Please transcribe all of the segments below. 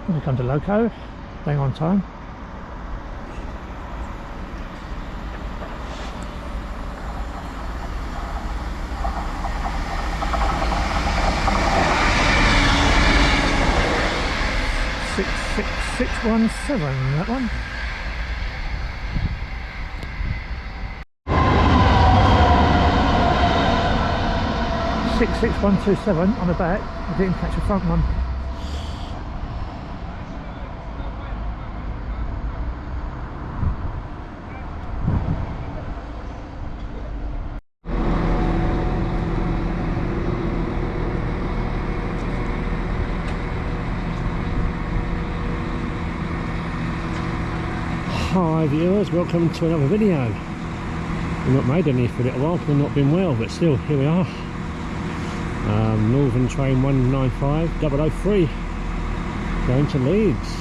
We come to Loco, bang on time. .66617, that one. .66127 on the back. I didn't catch the front one. Hi viewers, welcome to another video. We've not made any for a little while, we've not been well, but still, here we are. Northern Train 195 003 going to Leeds.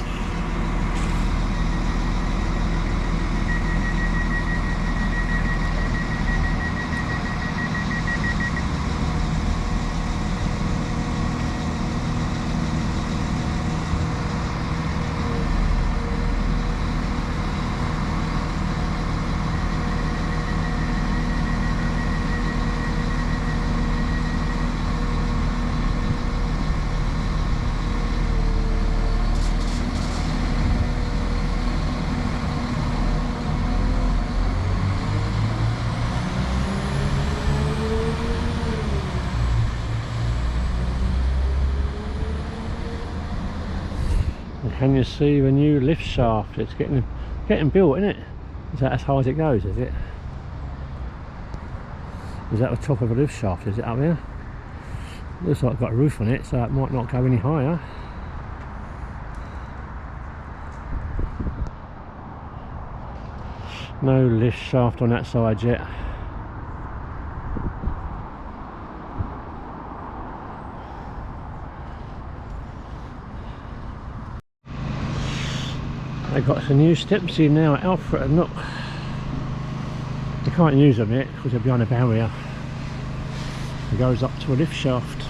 Can you see the new lift shaft? It's getting built, isn't it? Is that as high as it goes, is it? Is that the top of a lift shaft, is it up there? Looks like it's got a roof on it, so it might not go any higher. No lift shaft on that side yet. They've got some new steps in now at Alfreton. Look, you can't use them yet because they're behind a barrier. It goes up to a lift shaft.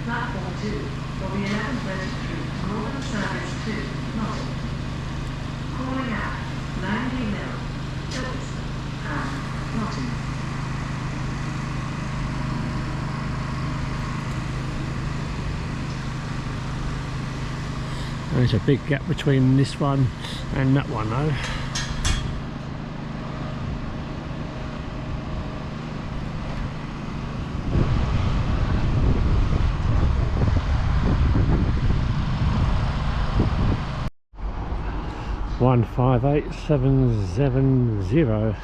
Platform 2 for the 11:23 Northern Service to Nottingham. Calling out Langley Mill, Ilkeston and Nottingham. There's a big gap between this one and that one though. .158.770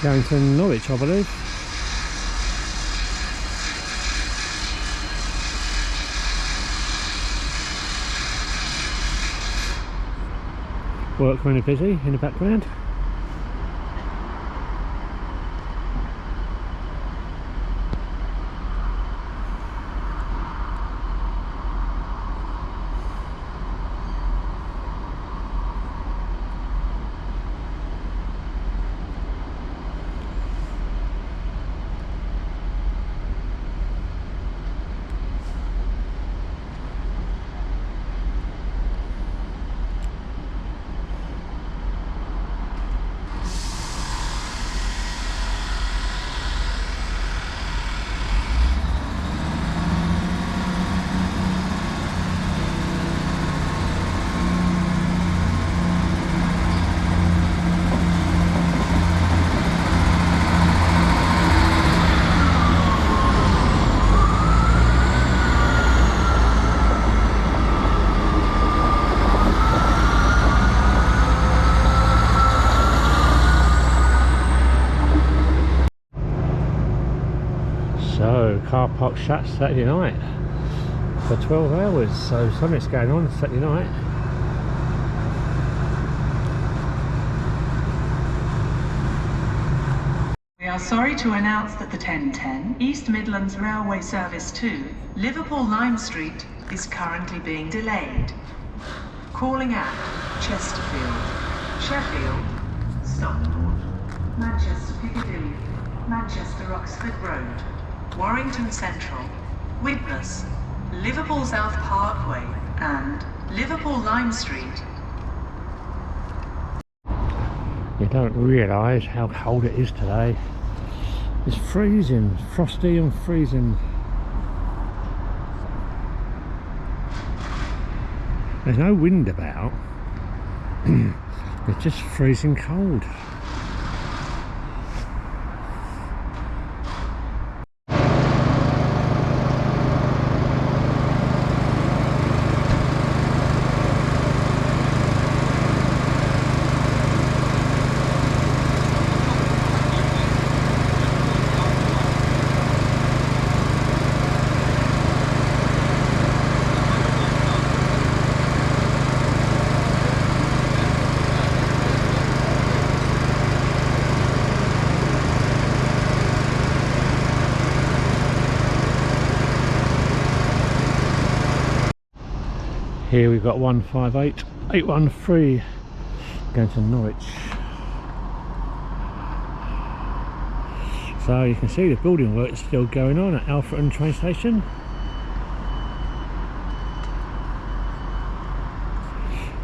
going to Norwich, I believe. Work really busy in the background. So, car park shut Saturday night for 12 hours, so something's going on Saturday night. We are sorry to announce that the 1010 East Midlands Railway Service to Liverpool Lime Street is currently being delayed. Calling out Chesterfield, Sheffield, Stockport, Manchester Piccadilly, Manchester Oxford Road, Warrington Central, Widnes, Liverpool South Parkway and Liverpool Lime Street. You don't realise how cold it is today. It's freezing, frosty and freezing. There's no wind about. It's just freezing cold. Here we've got 158 813 going to Norwich. So you can see the building work is still going on at Alfreton train station.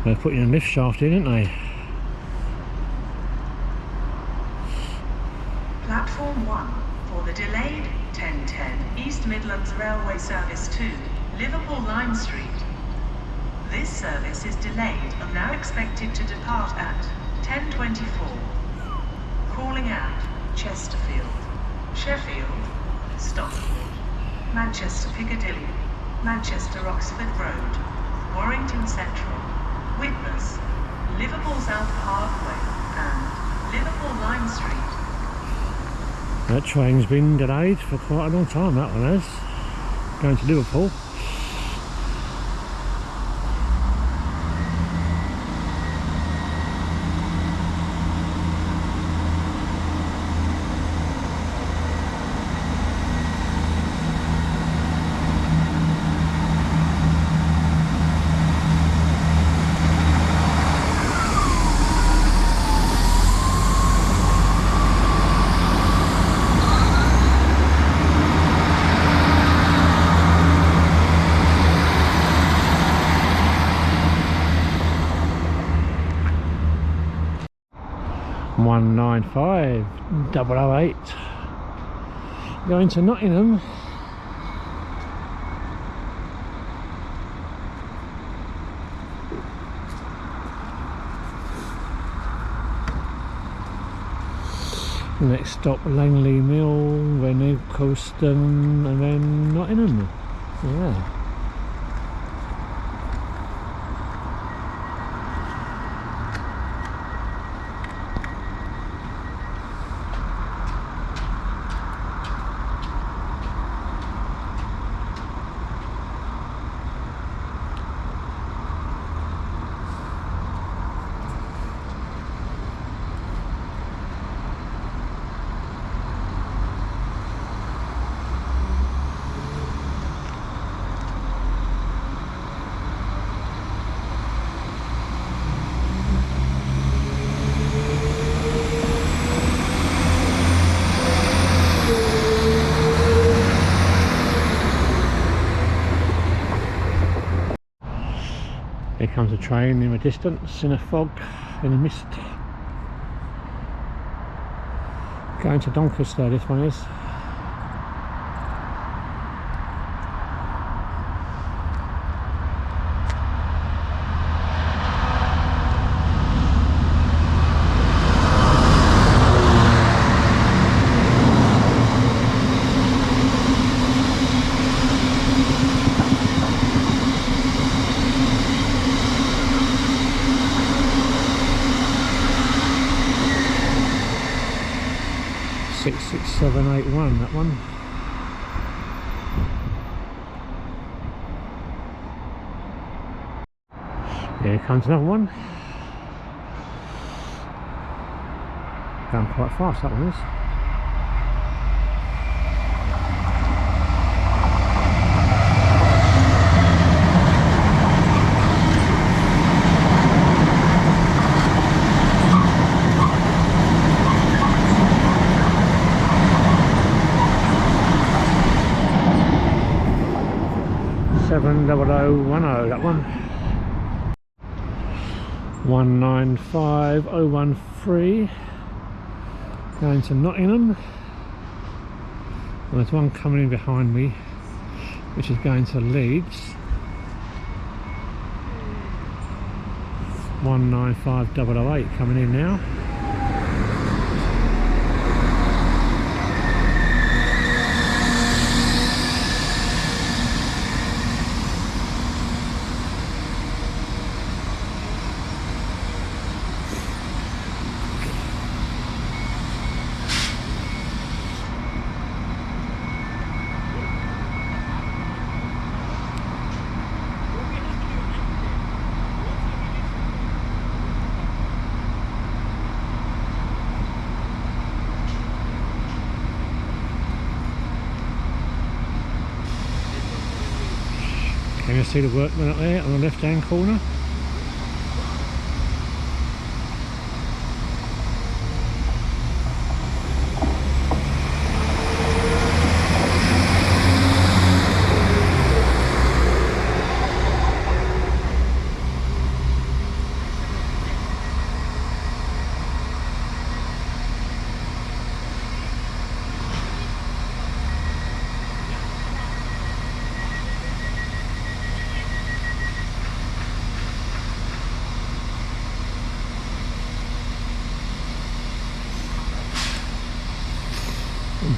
They're putting a lift shaft in, aren't they? Platform 1 for the delayed 1010 East Midlands Railway Service 2, Liverpool Lime Street. This service is delayed and now expected to depart at 10:24. Calling out Chesterfield, Sheffield, Stockport, Manchester Piccadilly, Manchester Oxford Road, Warrington Central, Widnes, Liverpool South Parkway and Liverpool Lime Street. That train's been delayed for quite a long time, that one has. Going to Liverpool. One 195 008 going to Nottingham. Next stop Langley Mill, then Colston and then Nottingham. Yeah. Here comes a train in the distance, in a fog, in a mist. Going to Doncaster, this one is. .66781, that one. Here comes another one. Going quite fast, that one is. 70010, that one. 195013, going to Nottingham. And there's one coming in behind me, which is going to Leeds. 195008 coming in now. Can you see the workman up there on the left hand corner?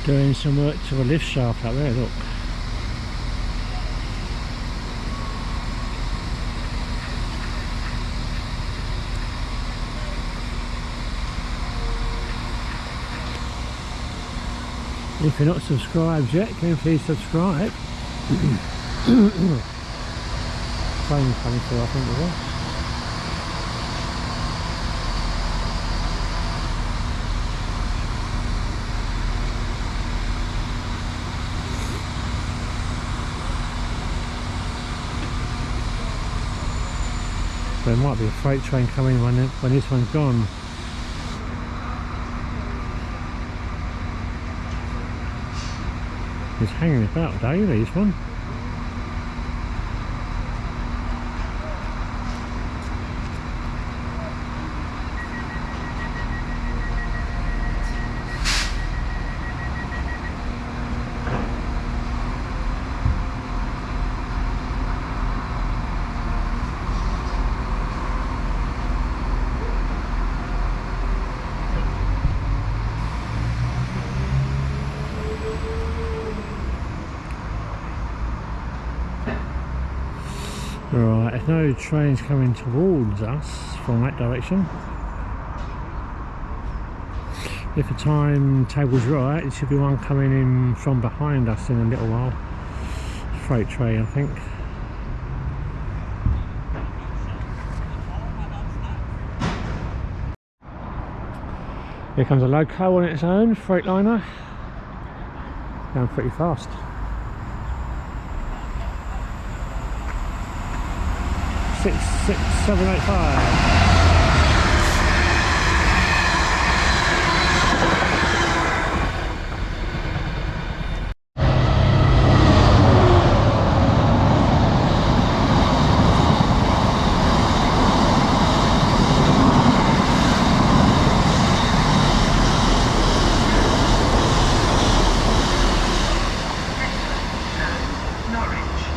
Doing some work to the lift shaft up there, look. If you're not subscribed yet, can you please subscribe? Train coming through, I think it was. There might be a freight train coming when this one's gone. It's hanging about daily, this one. Right, there's no trains coming towards us from that direction. If the timetable's right, there should be one coming in from behind us in a little while. Freight train, I think. Here comes a loco on its own, Freightliner. Going pretty fast. 66785. Norwich.